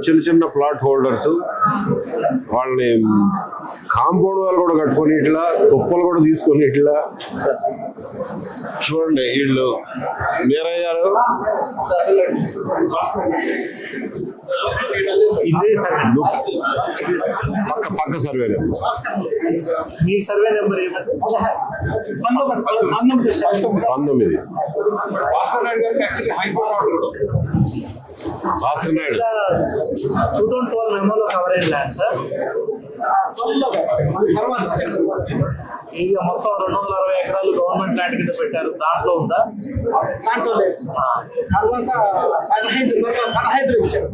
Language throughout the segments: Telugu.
చిన్న చిన్న ప్లాట్ హోల్డర్స్ వాళ్ళని కాంపౌండ్ వాళ్ళు కూడా కట్టుకొని ఇట్లా తుప్పలు కూడా తీసుకొని ఇట్లా చూడండి. వీళ్ళు వీరయ్య గారు ఇదే సర్వే పక్క సర్వే మీ సర్వే నెంబర్ ఏమంటే 19. భాస్కర్ నాయుడు 2012 మెమోలో కవర్ అయిన ల్యాండ్ సార్. ఇది మొత్తం 260 ఎకరాలు గవర్నమెంట్ ల్యాండ్ కింద పెట్టారు. దాంట్లో ఉందా? దాంట్లో లేదు. తర్వాత 15 ఇచ్చారు.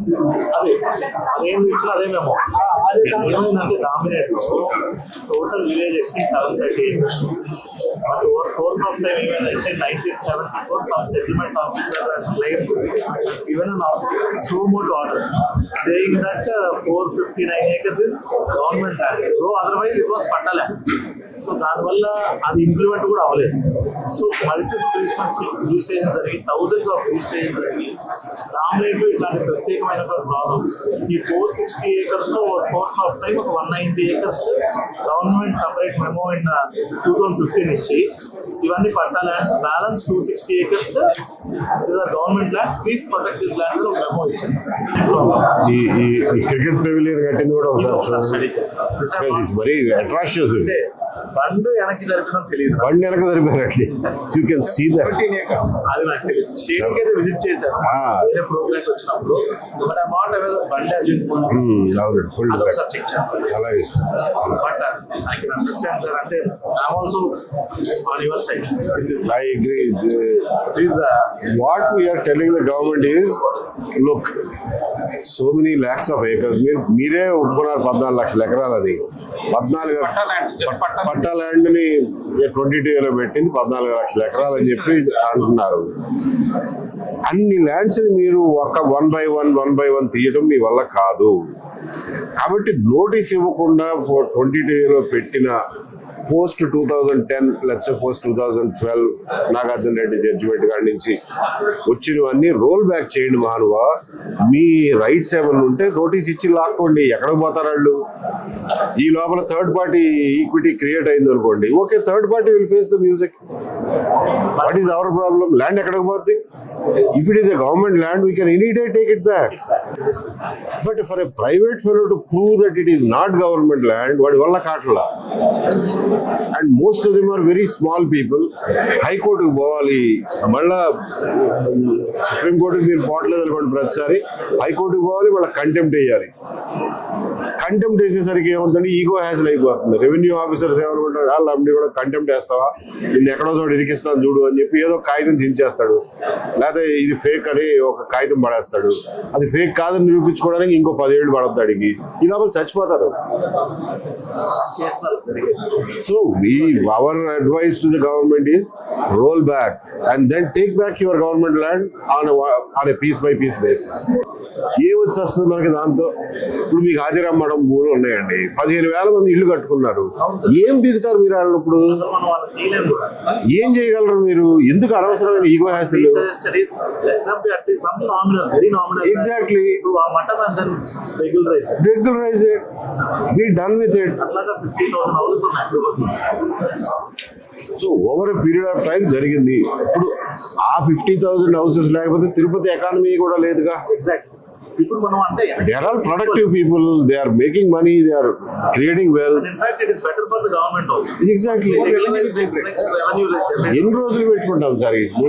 అదేం ఇచ్చినా అదే మేము ఏమైందంటే dominate total village extent 730 acres. But over course of time ఏమైందంటే 1974 some settlement officer has claimed has given an suo motu order saying that 459 acres is government land, though otherwise it was patta land. So దానివల్ల అది ఇంప్లిమెంట్ కూడా అవ్వలేదు. సో మల్టిపుల్ రిజిస్ట్రేషన్ జరిగి థౌజండ్స్ ఆఫ్ రిజిస్ట్రేషన్ జరిగి డామినేట్ ఇట్లాంటి ప్రత్యేకమైన ప్రాబ్లం. ఈ 460 acres లో కోర్స్ ఆఫ్ టైం ఒక 190 acres government separate memo in 2015 ఇచ్చి ఇవన్నీ పట్టా lands, balance 260 acres government lands, please protect this lands ఒక మెమో ఇచ్చింది. ఈ క్రికెట్ పెవిలియన్ కట్టింది కూడా ఒకసారి స్టడీ చేస్తాం. Very atrocious. బండి వెనక్కి జరిపినా తెలియదు. బండి వెనక జరిపారండి. You can see that. అది నాకు తెలియదు. స్టేట్కి అయితే విజిట్ చేశాను వేరే ప్రోగ్రామ్ వచ్చినప్పుడు. బట్ ఐ నాట్ అవేర్ బండి హాస్ బీన్ అదొకసారి చెక్ చేస్తాను. అలాగే but I can understand sir. అంటే I'm also on your side. I agree. What we are telling the government is, look, so many lakhs of acres. మీరే ఒప్పుకున్నారు 14 లక్షల ఎకరాలని. 14 పట్టా ల్యాండ్ ని 22 పెట్టింది 14 లక్షల ఎకరాలు అని చెప్పి అంటున్నారు. అన్ని ల్యాండ్స్ మీరు ఒక 1 by 1 తీయడం మీ వల్ల కాదు. కాబట్టి నోటీస్ ఇవ్వకుండా 22 పెట్టిన పోస్ట్ 2010 లెట్స్ పోస్ట్ 2012 నాగార్జున రెడ్డి జడ్జిమెంట్ కాడి నుంచి వచ్చినవన్నీ రోల్ బ్యాక్ చేయండి మహానువా. మీ రైట్స్ ఏమన్నా ఉంటే నోటీస్ ఇచ్చి లాక్కోండి. ఎక్కడికి పోతారు వాళ్ళు? ఈ లోపల థర్డ్ పార్టీ ఈక్విటీ క్రియేట్ అయింది అనుకోండి, okay, third party will face the music. What is our problem? Land ఎక్కడికి పోతుంది? If it is a government land, we can any day take it back. But for a private fellow to prove that it is not government land, what valla kaatla. And most of them are very small people. High court ku povali, malla Supreme Court ku meer potledu anukondi pratisari High Court ku povali, malla contempt cheyali. Contempt వేసేసరికి ఏమవుతుంది, ఈగో హ్యాసిల్ అయిపోతుంది. రెవెన్యూ ఆఫీసర్స్ ఏమనుకుంటారు, వాళ్ళు అమ్మి కూడా కంటెంప్ట్ వేస్తావా, నిన్ను ఎక్కడో చోటు ఇరికిస్తాను చూడు అని చెప్పి ఏదో కాగితం చించేస్తాడు. లేకపోతే ఇది ఫేక్ అని ఒక కాగితం పడేస్తాడు. అది ఫేక్ కాదని నిరూపించుకోవడానికి ఇంకో 10 ఏళ్ళు పడద్దు అడిగి. ఈ లోపల చచ్చిపోతారు. So our advice to the government is roll back and then take back your government land on a piece by piece basis. ఏమొచ్చి వస్తుంది మనకి దాంతో? ఇప్పుడు మీకు హాజరమ్మడం భూములు ఉన్నాయండి, 15,000 మంది ఇల్లు కట్టుకున్నారు. ఏం బీగుతారు మీరు వాళ్ళు? ఇప్పుడు ఏం చేయగలరు మీరు? ఎందుకు అనవసరమైన ego hassle? Exactly, regularize it, be done with it. So over a period of time జరిగింది. ఇప్పుడు ఆ 50,000 హౌసెస్ లేకపోతే తిరుపతి ఎకానమీ కూడా లేదుగా. ఇప్పుడు మనం అంటే they are all productive people, they are making money, they are creating wealth. In fact it is better for the government also. Exactly. ఎన్ని రోజులు పెట్టుకుంటాం సార్ ఇది?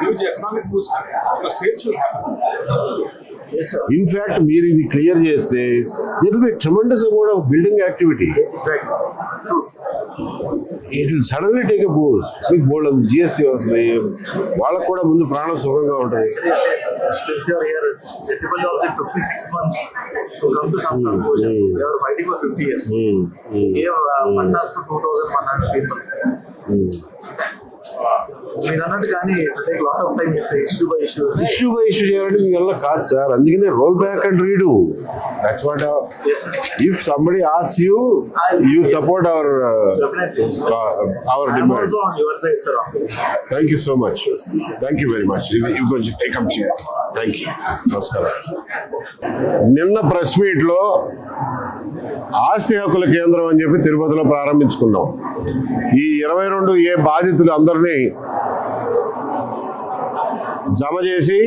Huge economic boost, sales will happen. In fact, మీరు ఇవి క్లియర్ చేస్తే there will be a tremendous amount of building activity. Exactly. True. It will suddenly take a boost. మీకు బోల్డ్ GST వస్తుంది, వాళ్ళకు కూడా ముందు ప్రాణం సుఖంగా ఉంటుంది. Since you are here, Setipalli also took me 6 months to come to some conclusion. They were fighting for 50 years. Gave Pattas to 2,100 people. మీరు అన్నట్టు కానీ take lot of time issue by issue issue by issue చేయాలంటే మీ వల్ల కాదు సార్. అందుకనే roll back and redo. That's what if somebody asks you support our demand. Also on your side sir. Thank you so much. Thank you very much. You కొంచెం టేక్ అప్ చేయండి. Thank you. నమస్కారం. నిన్న ప్రెస్ మీట్ లో ఆస్తి హక్కుల కేంద్రం అని చెప్పి తిరుపతిలో ప్రారంభించుకున్నాం. ఈ 22A బాధితులు అందరినీ జమ చేసి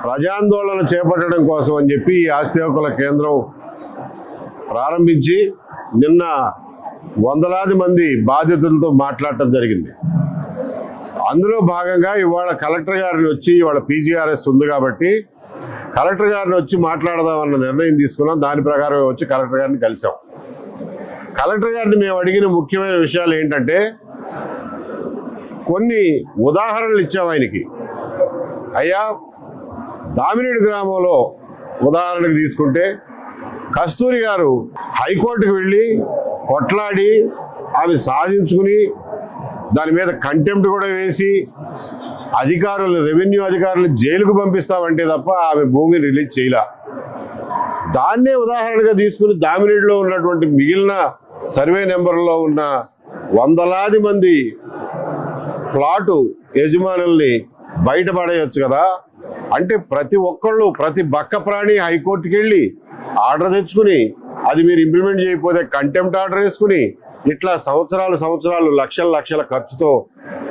ప్రజాందోళన చేపట్టడం కోసం అని చెప్పి ఈ ఆస్తి హక్కుల కేంద్రం ప్రారంభించి నిన్న వందలాది మంది బాధితులతో మాట్లాడటం జరిగింది. అందులో భాగంగా ఇవాళ కలెక్టర్ గారిని వచ్చి, ఇవాళ PGRS ఉంది కాబట్టి కలెక్టర్ గారిని వచ్చి మాట్లాడదామన్న నిర్ణయం తీసుకున్నాం. దాని ప్రకారం వచ్చి కలెక్టర్ గారిని కలిసాం. కలెక్టర్ గారిని మేము అడిగిన ముఖ్యమైన విషయాలు ఏంటంటే, కొన్ని ఉదాహరణలు ఇచ్చాం ఆయనకి. అయ్యా, దామినేడు గ్రామంలో ఉదాహరణకు తీసుకుంటే కస్తూరి గారు హైకోర్టుకు వెళ్ళి కొట్లాడి ఆమె సాధించుకుని దాని మీద కంటెంప్ట్ కూడా వేసి అధికారులు, రెవెన్యూ అధికారులు జైలుకు పంపిస్తామంటే తప్ప ఆమె భూమిని రిలీజ్ చేయలే. దాన్నే ఉదాహరణగా తీసుకుని దామినేడులో ఉన్నటువంటి మిగిలిన సర్వే నెంబర్లో ఉన్న వందలాది మంది ప్లాటు యజమానుల్ని బయటపడేయచ్చు కదా. అంటే ప్రతి ఒక్కళ్ళు, ప్రతి బక్క ప్రాణి హైకోర్టుకి వెళ్ళి ఆర్డర్ తెచ్చుకుని అది మీరు ఇంప్లిమెంట్ చేయకపోతే కంటెంప్ట్ ఆర్డర్ వేసుకుని ఇట్లా సంవత్సరాలు లక్షల ఖర్చుతో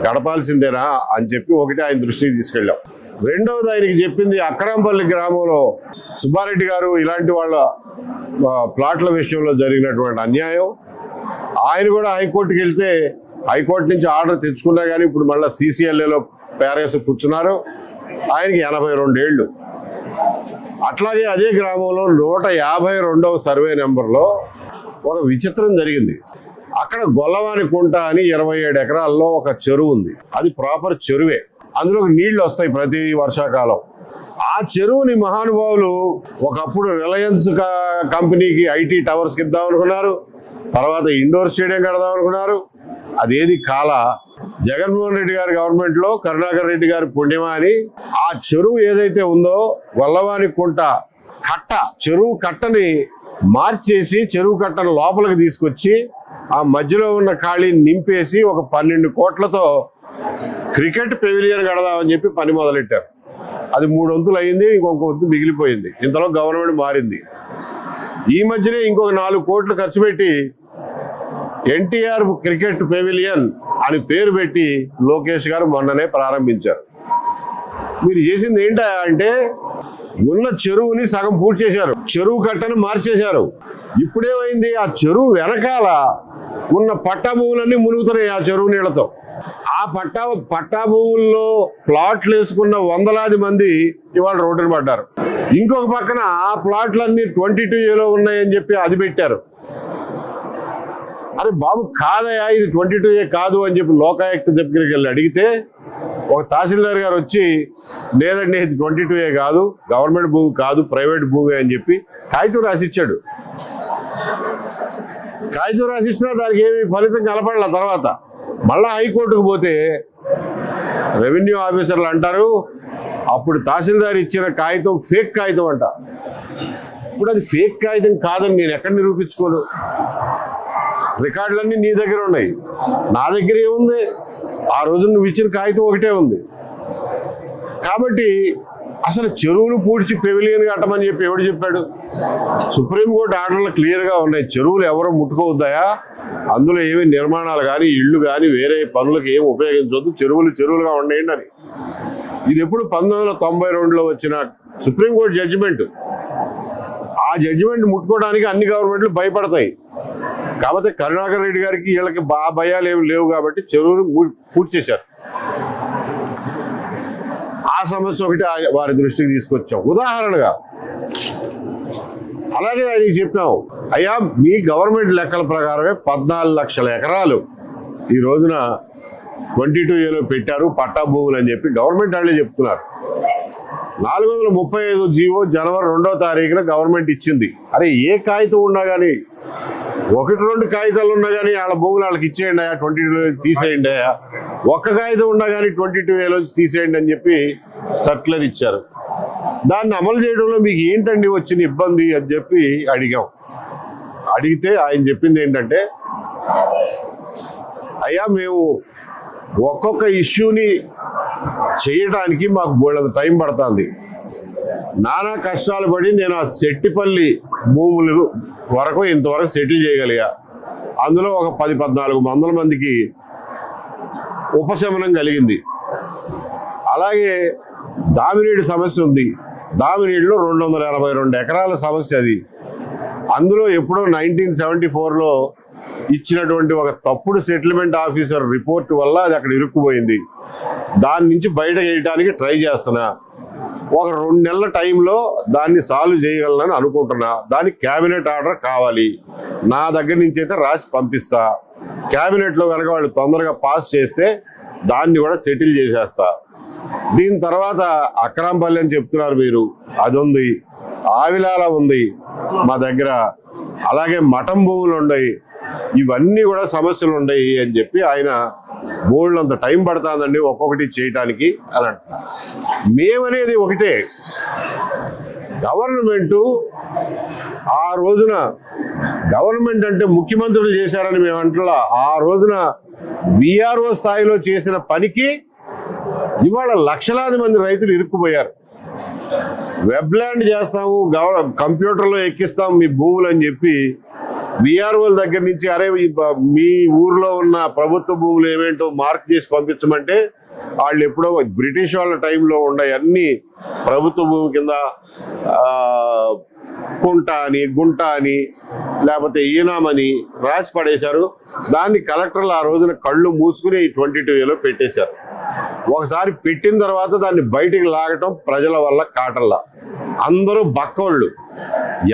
గడపాల్సిందేనా అని చెప్పి ఒకటి ఆయన దృష్టికి తీసుకెళ్ళాం. రెండవది ఆయనకి చెప్పింది, అక్రాంపల్లి గ్రామంలో సుబ్బారెడ్డి గారు ఇలాంటి వాళ్ళ ప్లాట్ల విషయంలో జరిగినటువంటి అన్యాయం. ఆయన కూడా హైకోర్టుకి వెళ్తే హైకోర్టు నుంచి ఆర్డర్ తెచ్చుకున్నా కానీ ఇప్పుడు మళ్ళీ CCLAలో పేరేసి కూర్చున్నారు. ఆయనకి 82 ఏళ్ళు. అట్లాగే అదే గ్రామంలో 152వ సర్వే నెంబర్లో ఒక విచిత్రం జరిగింది. అక్కడ గొల్లవాని కుంట అని 27 ఎకరాల్లో ఒక చెరువు ఉంది. అది ప్రాపర్ చెరువే. అందులో నీళ్లు వస్తాయి ప్రతి వర్షాకాలం. ఆ చెరువుని మహానుభావులు ఒకప్పుడు రిలయన్స్ కంపెనీకి IT టవర్స్కి ఇద్దాం అనుకున్నారు. తర్వాత ఇండోర్ స్టేడియం కడదాం అనుకున్నారు. అదేది కాల జగన్మోహన్ రెడ్డి గారి గవర్నమెంట్ లో కరుణాకర్ రెడ్డి గారి పుణ్యమా అని ఆ చెరువు ఏదైతే ఉందో గొల్లవాని కుంట కట్ట, చెరువు కట్టని మార్చేసి చెరువు కట్టను లోపలికి తీసుకొచ్చి ఆ మధ్యలో ఉన్న ఖాళీని నింపేసి ఒక 12 కోట్లతో క్రికెట్ పెవిలియన్ కడదామని చెప్పి పని మొదలెట్టారు. అది 3 వంతులు అయింది, ఇంకొక వంతు మిగిలిపోయింది. ఇంతలో గవర్నమెంట్ మారింది. ఈ మధ్యనే ఇంకొక 4 కోట్లు ఖర్చు పెట్టి NTR క్రికెట్ పెవిలియన్ అని పేరు పెట్టి లోకేష్ గారు మొన్ననే ప్రారంభించారు. మీరు చేసింది ఏంటా అంటే, ఉన్న చెరువుని సగం పూర్తి చేశారు, చెరువు కట్టను మార్చేశారు. ఇప్పుడేమైంది, ఆ చెరువు వెనకాల ఉన్న పట్టా భూములన్నీ మునుగుతున్నాయి ఆ చెరువు నీళ్లతో. ఆ పట్టా భూముల్లో ప్లాట్లు వేసుకున్న వందలాది మంది ఇవాళ రోడ్డున పడ్డారు. ఇంకొక పక్కన ఆ ప్లాట్లన్నీ 22Aలో ఉన్నాయని చెప్పి అది పెట్టారు. అరే బాబు, కాదయా ఇది 22A కాదు అని చెప్పి లోకాయుక్త దగ్గరికి వెళ్ళి అడిగితే ఒక తహసీల్దార్ గారు వచ్చి, లేదండి ఇది 22A కాదు, గవర్నమెంట్ భూమి కాదు, ప్రైవేట్ భూమి అని చెప్పి కాగితం రాసిచ్చాడు. కాగితం రాసిచ్చినా దానికి ఏమి ఫలితం కలపడాల. తర్వాత మళ్ళా హైకోర్టుకు పోతే రెవెన్యూ ఆఫీసర్లు అంటారు, అప్పుడు తహసీల్దార్ ఇచ్చిన కాగితం ఫేక్ కాగితం అంట. ఇప్పుడు అది ఫేక్ కాగితం కాదని నేను ఎక్కడ నిరూపించుకోను? రికార్డులన్నీ నీ దగ్గర ఉన్నాయి, నా దగ్గర ఏముంది? ఆ రోజు నువ్వు ఇచ్చిన కాగితం ఒకటే ఉంది. కాబట్టి అసలు చెరువును పూడ్చి పెవిలియన్ కట్టమని చెప్పి ఎవడు చెప్పాడు? సుప్రీంకోర్టు ఆర్డర్లు క్లియర్గా ఉన్నాయి, చెరువులు ఎవరో ముట్టుకోవద్దాయా, అందులో ఏమి నిర్మాణాలు కానీ ఇళ్ళు కానీ వేరే పనులకు ఏమి ఉపయోగించవద్దు, చెరువులుగా ఉండేయండి అని. ఇది ఎప్పుడు 1992లో వచ్చిన సుప్రీంకోర్టు జడ్జిమెంట్. ఆ జడ్జిమెంట్ ముట్టుకోవడానికి అన్ని గవర్నమెంట్లు భయపడతాయి. కాబట్టి కరుణాకర్ రెడ్డి గారికి వీళ్ళకి భయాలు ఏమి లేవు కాబట్టి చెరువును పూర్తి చేశారు. ఆ సమస్య ఒకటి వారి దృష్టికి తీసుకొచ్చాం ఉదాహరణగా. అలాగే ఆయనకి చెప్పాం, అయ్యా మీ గవర్నమెంట్ లెక్కల ప్రకారమే 14 లక్షల ఎకరాలు ఈ రోజున 22Aలో పెట్టారు పట్టా భూములు అని చెప్పి గవర్నమెంట్ వాళ్ళే చెప్తున్నారు. 435 జీవో జనవరి 2వ తారీఖున గవర్నమెంట్ ఇచ్చింది. అరే ఏ కాగితం ఉన్నా కానీ ఒకటి రెండు కాగితాలు ఉన్నా కానీ వాళ్ళ భూములు వాళ్ళకి ఇచ్చేయండి, 22 తీసేయండి, ఒక్క కాగితం ఉన్నా కానీ 22 తీసేయండి అని చెప్పి సర్క్యులర్ ఇచ్చారు. దాన్ని అమలు చేయడంలో మీకు ఏంటండి వచ్చిన ఇబ్బంది అని చెప్పి అడిగాం. అడిగితే ఆయన చెప్పింది ఏంటంటే, అయ్యా మేము ఒక్కొక్క ఇష్యూని చేయడానికి మాకు బోళ్ళంత టైం పడుతుంది. నానా కష్టాలు పడి నేను ఆ సెట్టిపల్లి భూములు వరకు ఇంతవరకు సెటిల్ చేయగలిగా. అందులో ఒక 10-14 మందికి ఉపశమనం కలిగింది. అలాగే దామినేడు సమస్య ఉంది. దామినేడులో 282 ఎకరాల సమస్య అది. అందులో ఎప్పుడో 1974లో ఇచ్చినటువంటి ఒక తప్పుడు సెటిల్మెంట్ ఆఫీసర్ రిపోర్ట్ వల్ల అది అక్కడ ఇరుక్కుపోయింది. దాని నుంచి బయట వేయడానికి ట్రై చేస్తున్నా. ఒక 2 నెలల టైంలో దాన్ని సాల్వ్ చేయగలనని అనుకుంటున్నా. దానికి క్యాబినెట్ ఆర్డర్ కావాలి. నా దగ్గర నుంచి అయితే రాసి పంపిస్తా. క్యాబినెట్లో కనుక వాళ్ళు తొందరగా పాస్ చేస్తే దాన్ని కూడా సెటిల్ చేసేస్తా. దీని తర్వాత అక్రాంపల్లి అని చెప్తున్నారు మీరు, అది ఉంది. ఆవిలాల ఉంది మా దగ్గర. అలాగే మఠం భూములు ఉన్నాయి. ఇవన్నీ కూడా సమస్యలు ఉన్నాయి అని చెప్పి ఆయన బోర్డులంత టైం పడుతుందండి ఒక్కొక్కటి చేయటానికి అని అంటున్నారు. మేమనేది ఒకటే, గవర్నమెంటు ఆ రోజున గవర్నమెంట్ అంటే ముఖ్యమంత్రులు చేశారని మేము అంటున్నా. ఆ రోజున విఆర్ఓ స్థాయిలో చేసిన పనికి ఇవాళ లక్షలాది మంది రైతులు ఇరుక్కుపోయారు. వెబ్ల్యాండ్ చేస్తాము, కంప్యూటర్లో ఎక్కిస్తాము మీ భూములు అని చెప్పి విఆర్ఓల దగ్గర నుంచి అరే మీ ఊర్లో ఉన్న ప్రభుత్వ భూములు ఏమేంటో మార్క్ చేసి పంపించమంటే వాళ్ళు ఎప్పుడో బ్రిటిష్ వాళ్ళ టైంలో ఉన్నాయి అన్ని ప్రభుత్వ భూమి కింద కుంట అని, గుంట అని, లేకపోతే ఈనామని రాసి పడేశారు. దాన్ని కలెక్టర్లు ఆ రోజున కళ్ళు మూసుకుని 22A పెట్టేశారు. ఒకసారి పెట్టిన తర్వాత దాన్ని బయటికి లాగటం ప్రజల వల్ల కాటల్లా. అందరూ బక్కోళ్ళు.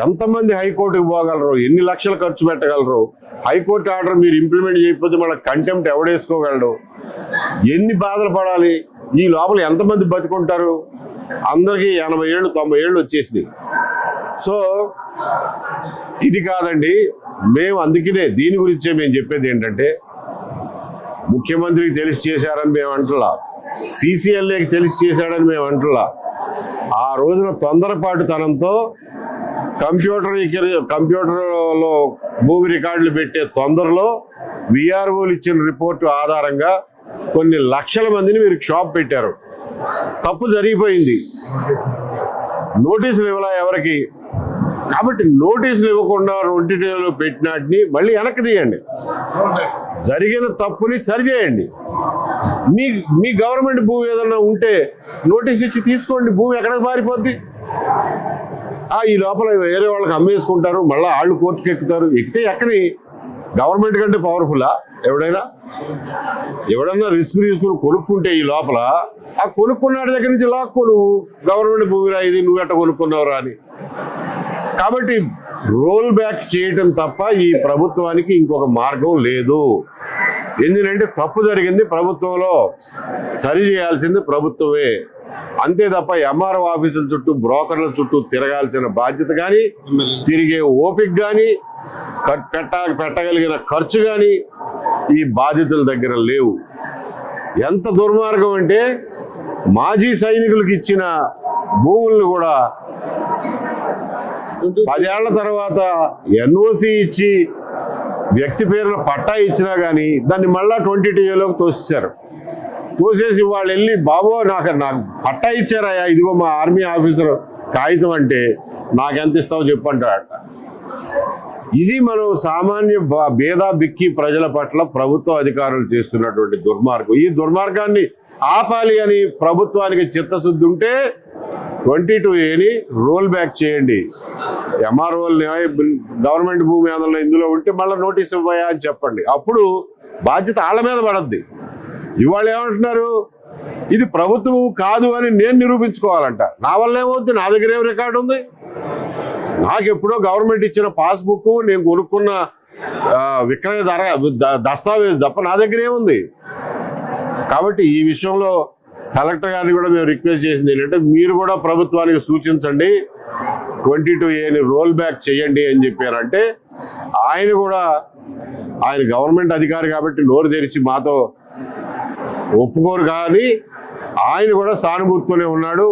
ఎంతమంది హైకోర్టుకు పోగలరు, ఎన్ని లక్షలు ఖర్చు పెట్టగలరు? హైకోర్టు ఆర్డర్ మీరు ఇంప్లిమెంట్ చేయకపోతే మన కంటెంప్ట్ ఎవడేసుకోగలడు? ఎన్ని బాధలు పడాలి? ఈ లోపల ఎంతమంది బతుకుంటారు? అందరికీ 80 ఏళ్ళు 90 ఏళ్ళు వచ్చేసినాయి. సో ఇది కాదండి. మేము అందుకనే దీని గురించే మేము చెప్పేది ఏంటంటే, ముఖ్యమంత్రికి తెలిసి చేశారని మేము అంటలా, CCLAకి తెలిసి చేశాడని మేము అంటలా. ఆ రోజున తొందరపాటుతనంతో కంప్యూటర్లో భూమి రికార్డులు పెట్టే తొందరలో విఆర్ఓలు ఇచ్చిన రిపోర్టు ఆధారంగా కొన్ని లక్షల మందిని మీరు షాప్ పెట్టారు. తప్పు జరిగిపోయింది. నోటీసులు ఇవ్వాలా ఎవరికి? కాబట్టి నోటీసులు ఇవ్వకుండా 22లో పెట్టినాటిని మళ్ళీ వెనక్కి తీయండి. జరిగిన తప్పుని సరిచేయండి. మీ గవర్నమెంట్ భూమి ఏదన్నా ఉంటే నోటీస్ ఇచ్చి తీసుకోండి. భూమి ఎక్కడికి పారిపోద్ది? ఈ లోపల వేరే వాళ్ళకి అమ్మేసుకుంటారు, మళ్ళీ వాళ్ళు కోర్టుకు ఎక్కుతారు. ఎక్కితే ఎక్కని గవర్నమెంట్ కంటే పవర్ఫుల్లా ఎవడన్నా రిస్క్ తీసుకుని కొనుక్కుంటే ఈ లోపల ఆ కొనుక్కున్నాడి దగ్గర నుంచి లాక్కో, నువ్వు గవర్నమెంట్ భూమిరా ఇది, నువ్వు ఎట్ట కొనుక్కున్నావురా అని. కాబట్టి రోల్ బ్యాక్ చేయటం తప్ప ఈ ప్రభుత్వానికి ఇంకొక మార్గం లేదు. ఎందుకంటే తప్పు జరిగింది ప్రభుత్వంలో, సరి చేయాల్సింది ప్రభుత్వమే. అంతే తప్ప ఎంఆర్ఓ ఆఫీసుల చుట్టూ, బ్రోకర్ల చుట్టూ తిరగాల్సిన బాధ్యత కానీ, తిరిగే ఓపిక కానీ, పెట్టగలిగిన ఖర్చు కానీ ఈ బాధితుల దగ్గర లేవు. ఎంత దుర్మార్గం అంటే, మాజీ సైనికులకు ఇచ్చిన భూములను కూడా 10 ఏళ్ల తర్వాత NOC ఇచ్చి వ్యక్తి పేరున పట్టా ఇచ్చినా కానీ దాన్ని మళ్ళా 22Aలోకి తోసేశారు. తోసేసి వాళ్ళు వెళ్ళి, బాబో నాకు పట్టా ఇచ్చారా, ఇదిగో మా ఆర్మీ ఆఫీసర్ కాగితం అంటే నాకెంత ఇస్తావో చెప్పంటారట. ఇది మనం సామాన్య భేదా బిక్కి ప్రజల పట్ల ప్రభుత్వ అధికారులు చేస్తున్నటువంటి దుర్మార్గం. ఈ దుర్మార్గాన్ని ఆపాలి అని ప్రభుత్వానికి చిత్తశుద్ధి ఉంటే 22Aని రోల్ బ్యాక్ చేయండి. ఎంఆర్ఓలు గవర్నమెంట్ భూమి ఆందోళన ఇందులో ఉంటే మళ్ళీ నోటీస్ ఇవ్వయా అని చెప్పండి. అప్పుడు బాధ్యత వాళ్ళ మీద పడద్ది. ఇవాళ ఏమంటున్నారు, ఇది ప్రభుత్వం కాదు అని నేను నిరూపించుకోవాలంట. నా వల్ల ఏమవుద్ది? నా దగ్గర ఏం రికార్డు ఉంది? నాకు ఎప్పుడో గవర్నమెంట్ ఇచ్చిన పాస్బుక్, నేను కొనుక్కున్న విక్రయ దస్తావేజ్ తప్ప నా దగ్గర ఏముంది? కాబట్టి ఈ విషయంలో కలెక్టర్ గారిని కూడా మేము రిక్వెస్ట్ చేసింది ఏంటంటే, మీరు కూడా ప్రభుత్వానికి సూచించండి 22Aని రోల్ బ్యాక్ చేయండి అని చెప్పారంటే ఆయన గవర్నమెంట్ అధికారి కాబట్టి నోరు తెరిచి మాతో ఒప్పుకోరు, కానీ ఆయన కూడా సానుభూతితోనే ఉన్నాడు.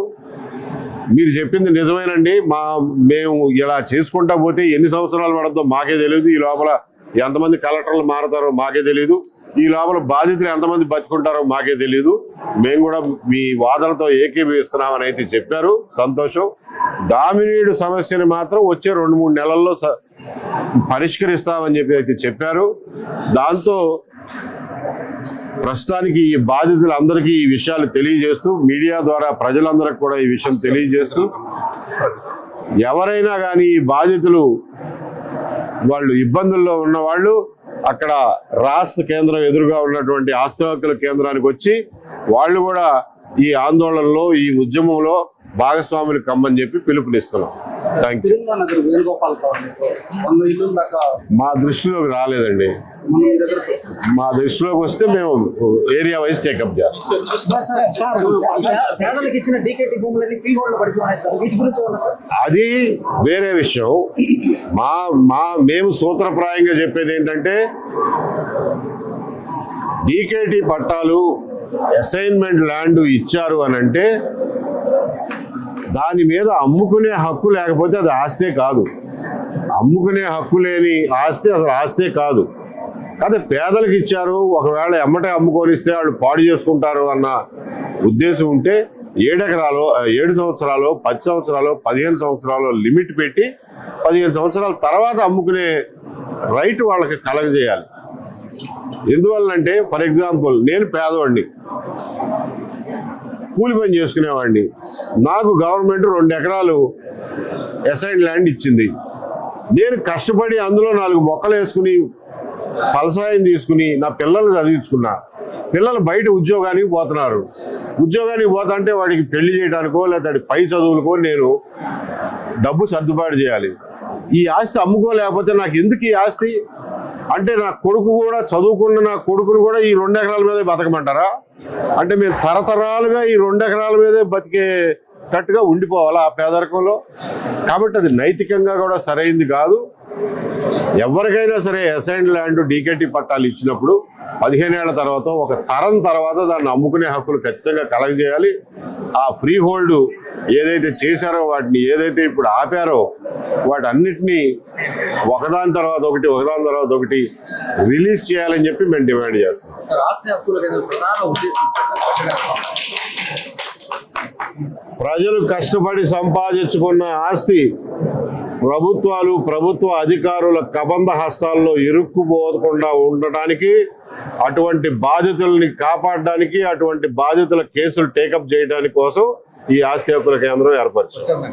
మీరు చెప్పింది నిజమేనండి, మేము ఇలా చేసుకుంటా పోతే ఎన్ని సంవత్సరాలు పడద్దో మాకే తెలియదు, ఈ లోపల ఎంతమంది కలెక్టర్లు మారతారో మాకే తెలియదు, ఈ లోపల బాధితులు ఎంతమంది బతుకుంటారో మాకే తెలియదు, మేము కూడా మీ వాదనతో ఏకీభవిస్తున్నామని అయితే చెప్పారు. సంతోషం. దామినీడు సమస్యని మాత్రం వచ్చే 2-3 నెలల్లో పరిష్కరిస్తామని అయితే చెప్పారు. దాంతో ప్రస్తుతానికి ఈ బాధితులందరికీ ఈ విషయాలు తెలియజేస్తూ, మీడియా ద్వారా ప్రజలందరికీ కూడా ఈ విషయం తెలియజేస్తూ, ఎవరైనా కానీ ఈ బాధితులు వాళ్ళు ఇబ్బందుల్లో ఉన్న వాళ్ళు అక్కడ రాష్ట్ర కేంద్రం ఎదురుగా ఉన్నటువంటి ఆస్తి హక్కుల కేంద్రానికి వచ్చి వాళ్ళు కూడా ఈ ఆందోళనలో, ఈ ఉద్యమంలో భాగస్వాములు కమ్మని చెప్పి పిలుపునిస్తున్నాం. Thank you. మా దృష్టిలోకి రాలేదండి. మా దృష్టిలోకి వస్తే మేము ఏరియా వైజ్ టేకప్ చేస్తాం. పేదలకు ఇచ్చిన డీకేటీ భూములన్నీ ఫ్రీ హోల్డ్ పడిపోయినాయి సార్, వీటి గురించి ఏమన్నా సార్? అది వేరే విషయం. మేము సూత్రప్రాయంగా చెప్పేది ఏంటంటే, డీకేటీ పట్టాలు అసైన్మెంట్ ల్యాండ్ ఇచ్చారు అని అంటే దాని మీద అమ్ముకునే హక్కు లేకపోతే అది ఆస్తే కాదు. అమ్ముకునే హక్కు లేని ఆస్తి అసలు ఆస్తే కాదు. కానీ పేదలకు ఇచ్చారు, ఒకవేళ ఎమ్మటే అమ్ముకొనిస్తే వాళ్ళు పాడు చేసుకుంటారు అన్న ఉద్దేశం ఉంటే 7 ఎకరాలు 7 సంవత్సరాలు 10 సంవత్సరాలు 15 సంవత్సరాలు లిమిట్ పెట్టి 15 సంవత్సరాల తర్వాత అమ్ముకునే రైట్ వాళ్ళకి కలగజేయాలి. ఎందువల్లంటే, ఫర్ ఎగ్జాంపుల్, నేను పేదవాడిని, కూలి పని చేసుకునేవాడిని, నాకు గవర్నమెంట్ 2 ఎకరాలు అసైన్ ల్యాండ్ ఇచ్చింది. నేను కష్టపడి అందులో 4 మొక్కలు వేసుకుని ఫలసాయం తీసుకుని నా పిల్లల్ని చదివించుకున్నా. పిల్లలు బయట ఉద్యోగానికి పోతున్నారు. ఉద్యోగానికి పోతుంటే వాడికి పెళ్లి చేయడానికో లేదా పై చదువులకో నేను డబ్బు సర్దుబాటు చేయాలి. ఈ ఆస్తి అమ్ముకోలేకపోతే నాకు ఎందుకు ఈ ఆస్తి? అంటే నా కొడుకు కూడా చదువుకున్న నా కొడుకును కూడా ఈ 2 ఎకరాల మీదే బతకమంటారా? అంటే మేము తరతరాలుగా ఈ 2 ఎకరాల మీదే బతికేటట్టుగా ఉండిపోవాలా ఆ పేదరికంలో? కాబట్టి అది నైతికంగా కూడా సరైంది కాదు. ఎవరికైనా సరే అసైన్డ్ ల్యాండ్ డీకేటీ పట్టాలు ఇచ్చినప్పుడు 15 ఏళ్ల తర్వాత, ఒక తరం తర్వాత దాన్ని అమ్ముకునే హక్కులు ఖచ్చితంగా కలగజేయాలి. ఆ ఫ్రీ హోల్డ్ ఏదైతే చేశారో, వాటిని ఏదైతే ఇప్పుడు ఆపారో, వాటన్నిటినీ ఒకదాని తర్వాత ఒకటి రిలీజ్ చేయాలని చెప్పి మేము డిమాండ్ చేస్తాం. ప్రజలు కష్టపడి సంపాదించుకున్న ఆస్తి ప్రభుత్వ అధికారుల కబంధ హస్తాల్లో ఇరుక్కుపోకుండా ఉండటానికి, అటువంటి బాధితుల్ని కాపాడడానికి, అటువంటి బాధితుల కేసులు టేకప్ చేయడానికి కోసం ఈ ఆస్తి హక్కుల కేంద్రం ఏర్పరిచింది.